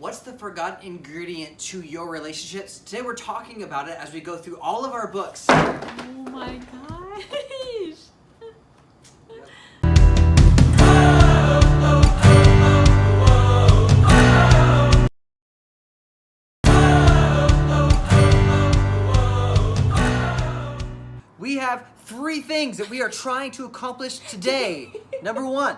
What's the forgotten ingredient to your relationships? Today we're talking about it as we go through all of our books. Oh my gosh! We have 3 things that we are trying to accomplish today. Number 1.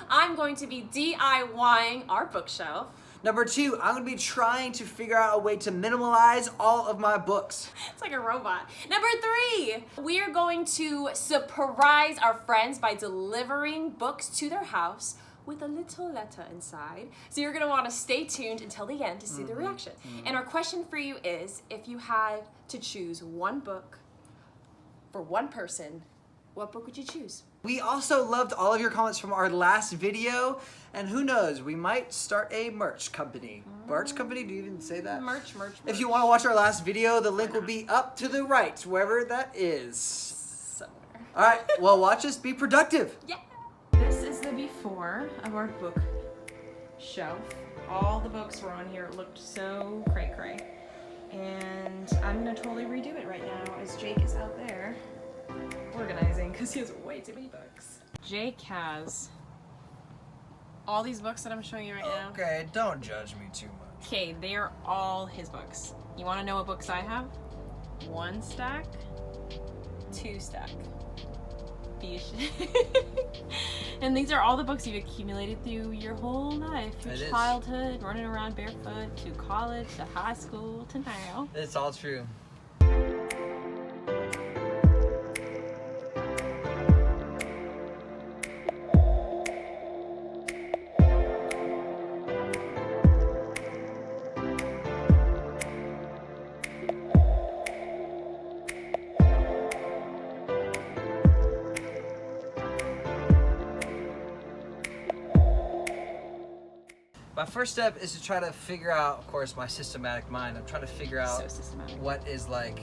I'm going to be DIYing our bookshelf. Number 2, I'm going to be trying to figure out a way to minimalize all of my books. It's like a robot. Number 3, we are going to surprise our friends by delivering books to their house with a little letter inside. So you're going to want to stay tuned until the end to see the reaction. And our question for you is, if you had to choose one book for one person, what book would you choose? We also loved all of your comments from our last video, and who knows, we might start a merch company. Merch company? Do you even say that? Merch. If you want to watch our last video, the link will be up to the right, wherever that is. Somewhere. All right, well, watch us be productive. Yeah. This is the before of our book shelf. All the books were on here. It looked so cray-cray. And I'm gonna totally redo it right now as Jake is out there organizing because he has way too many books. Jake has all these books that I'm showing you right now. Okay, don't judge me too much. Okay, they are all his books. You want to know what books I have? 1 stack, 2 stack. And these are all the books you've accumulated through your whole life, your childhood, running around barefoot, to college, to high school, to now. It's all true. My first step is to try to figure out, of course, my systematic mind. I'm trying to figure out what is like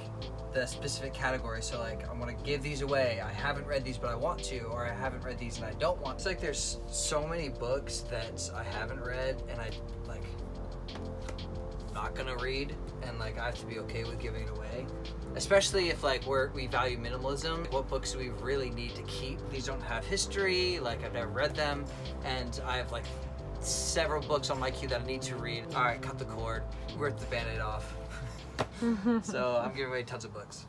the specific category. So like, I'm gonna give these away. I haven't read these, but I want to, or I haven't read these and I don't want. It's like there's so many books that I haven't read and I like not gonna read, and like I have to be okay with giving it away. Especially if like we value minimalism. What books do we really need to keep? These don't have history, like I've never read them, and I have like several books on my queue that I need to read. All right, cut the cord. Rip the Band-Aid off. So I'm giving away tons of books.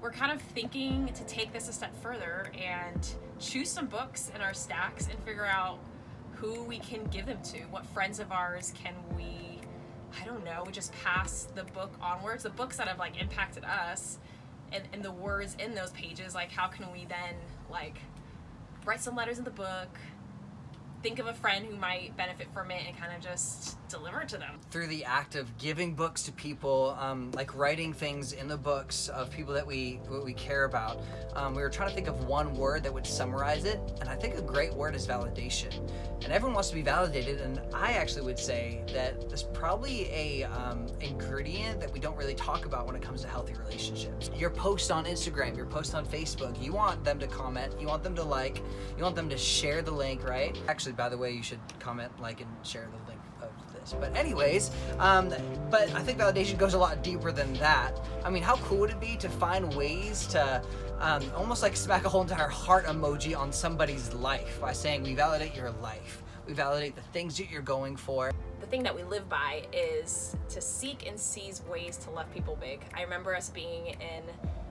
We're kind of thinking to take this a step further and choose some books in our stacks and figure out who we can give them to. What friends of ours can we, I don't know, just pass the book onwards, the books that have like impacted us, and the words in those pages, like how can we then like write some letters in the book, think of a friend who might benefit from it and kind of just deliver it to them. Through the act of giving books to people, like writing things in the books of people that we care about, we were trying to think of one word that would summarize it, and I think a great word is validation. And everyone wants to be validated, and I actually would say that there's probably a ingredient that we don't really talk about when it comes to healthy relationships. Your post on Instagram, your post on Facebook, you want them to comment, you want them to like, you want them to share the link, right? Actually, by the way, you should comment, like, and share the link of this. But anyways, but I think validation goes a lot deeper than that. I mean, how cool would it be to find ways to almost like smack a whole entire heart emoji on somebody's life by saying, we validate your life. We validate the things that you're going for. The thing that we live by is to seek and seize ways to love people big. I remember us being in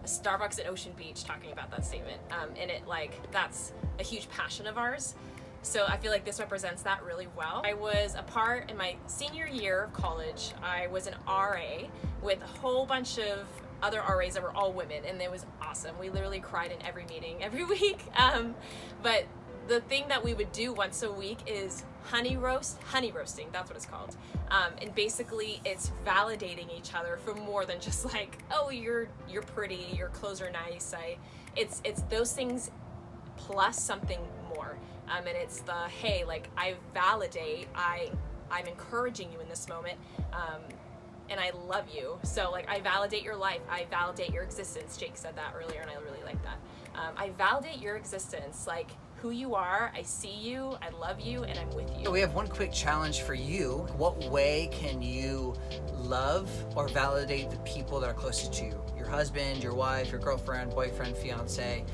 a Starbucks at Ocean Beach talking about that statement. And it like, that's a huge passion of ours. So I feel like this represents that really well. I was a part in my senior year of college. I was an RA with a whole bunch of other RAs that were all women, and it was awesome. We literally cried in every meeting every week. But the thing that we would do once a week is honey roasting, that's what it's called. And basically it's validating each other for more than just like, oh, you're pretty, your clothes are nice. It's those things plus something more. And it's the, hey, like I validate, I I'm encouraging you in this moment. And I love you. So like, I validate your life. I validate your existence. Jake said that earlier, and I really like that. I validate your existence, like who you are. I see you, I love you, and I'm with you. We have one quick challenge for you. What way can you love or validate the people that are closest to you? Your husband, your wife, your girlfriend, boyfriend, fiance.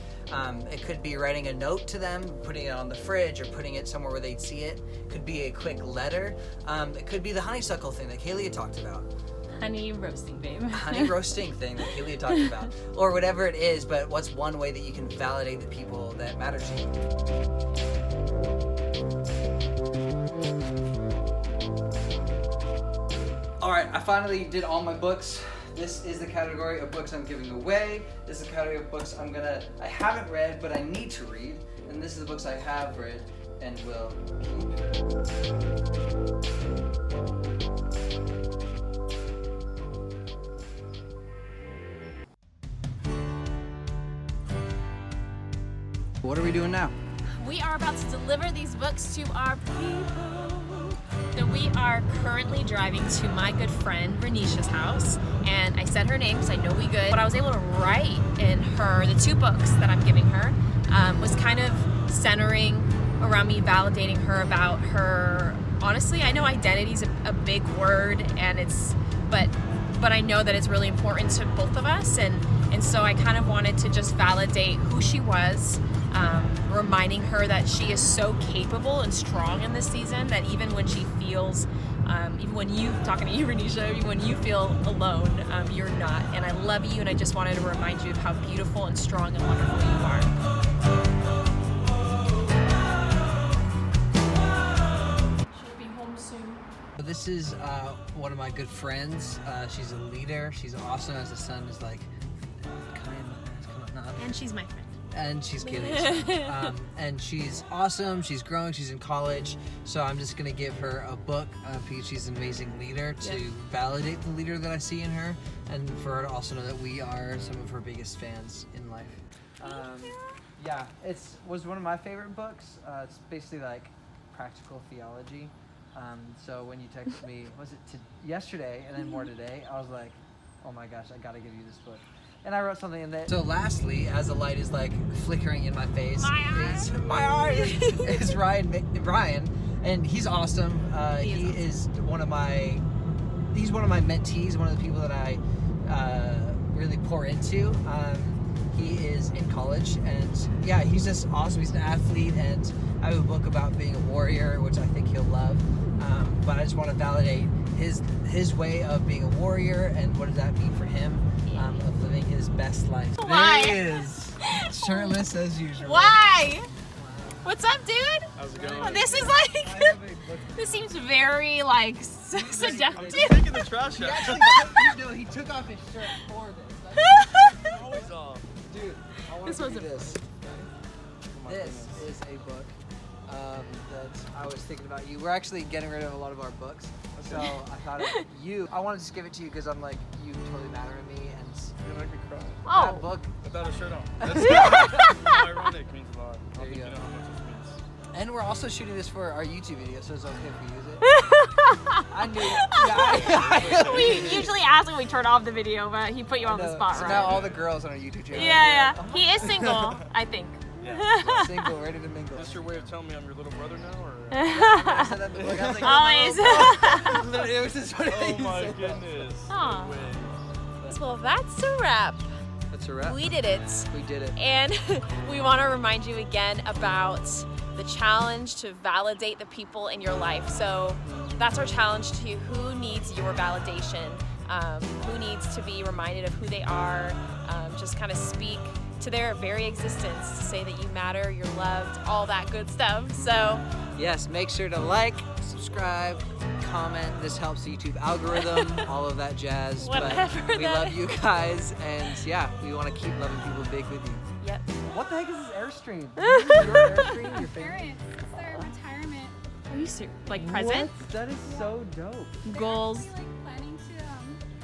It could be writing a note to them, putting it on the fridge, or putting it somewhere where they'd see it. It could be a quick letter. It could be the honeysuckle thing that Kaylee had talked about. Honey roasting, babe. Honey roasting thing that Kaylee had talked about. Or whatever it is, but what's one way that you can validate the people that matter to you? All right, I finally did all my books. This is the category of books I'm giving away. This is the category of books I haven't read, but I need to read. And this is the books I have read and will keep. What are we doing now? We are about to deliver these books to our people. So we are currently driving to my good friend Renisha's house, and I said her name because I know we good. What I was able to write in her, the 2 books that I'm giving her, was kind of centering around me, validating her about her. Honestly, I know identity is a big word, and but I know that it's really important to both of us, and so I kind of wanted to just validate who she was. Reminding her that she is so capable and strong in this season, that even when she feels, even when you, talking to you, Renisha, even when you feel alone, you're not. And I love you, and I just wanted to remind you of how beautiful and strong and wonderful you are. She'll be home soon. This is one of my good friends. She's a leader. She's awesome. As the sun is like coming up. And she's my friend. And she's kidding. And she's awesome. She's growing. She's in college. So I'm just going to give her a book because she's an amazing leader to validate the leader that I see in her, and for her to also know that we are some of her biggest fans in life. Yeah, it was one of my favorite books. It's basically like practical theology. So when you texted me, was it yesterday and then more today, I was like, oh my gosh, I got to give you this book. And I wrote something in there. So lastly, as the light is like flickering in my face, is Ryan, and he's awesome. He's one of my mentees, one of the people that I really pour into. He is in college, and yeah, he's just awesome. He's an athlete, and I have a book about being a warrior, which I think he'll love. But I just want to validate his way of being a warrior, and what does that mean for him, of living his best life. Why? There he is, shirtless as usual. Why? What's up, dude? How's it going? Oh, this is like, this seems very like seductive. I'm just taking the trash out. He took off his shirt for this. It's always off. Dude, I want This to do wasn't- this. This is a book that I was thinking about you. We're actually getting rid of a lot of our books, so I thought of you. I want to just give it to you because I'm like, you totally matter to me, and You're gonna make me cry. Oh. that book. Without a shirt on. That's ironic. Means a lot. I There don't think you you go. know how much this means. And we're also shooting this for our YouTube video, so it's okay if we use it. I knew it. We usually ask when we turn off the video, but he put you on the spot, So right? now all the girls on our YouTube channel. Yeah. He is single, I think. Yeah. Single, ready to mingle. Is this your way of telling me I'm your little brother now, or? I said that in the book. I was like, Always. Literally, it was just what Oh my goodness. Aw. No way. Well, that's a wrap. That's a wrap. We did it. We did it. And we want to remind you again about the challenge to validate the people in your life. So that's our challenge to you. Who needs your validation? Who needs to be reminded of who they are? Just kind of speak to their very existence to say that you matter, you're loved, all that good stuff. So Yes, make sure to like, subscribe, comment. This helps the YouTube algorithm, all of that jazz. Whatever But we that love you guys, and yeah, we want to keep loving people big with you. yep. What the heck is this Airstream? Your Airstream? Your favorite? Parents, it's their retirement. Are you serious? Like present? What? That is so dope. They're Goals. actually, like planning to,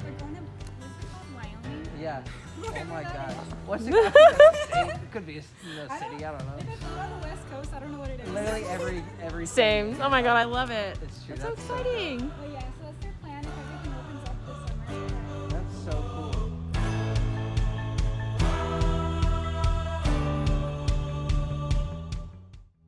they're going to, what's it called, Wyoming? Yeah. Oh my gosh. What's it? I think that's a state. It could be a city. I don't know. If it's on the West Coast, I don't know what it is. Literally every Same. city. Oh my god, I love it. It's true. That's so That's so exciting. But yeah,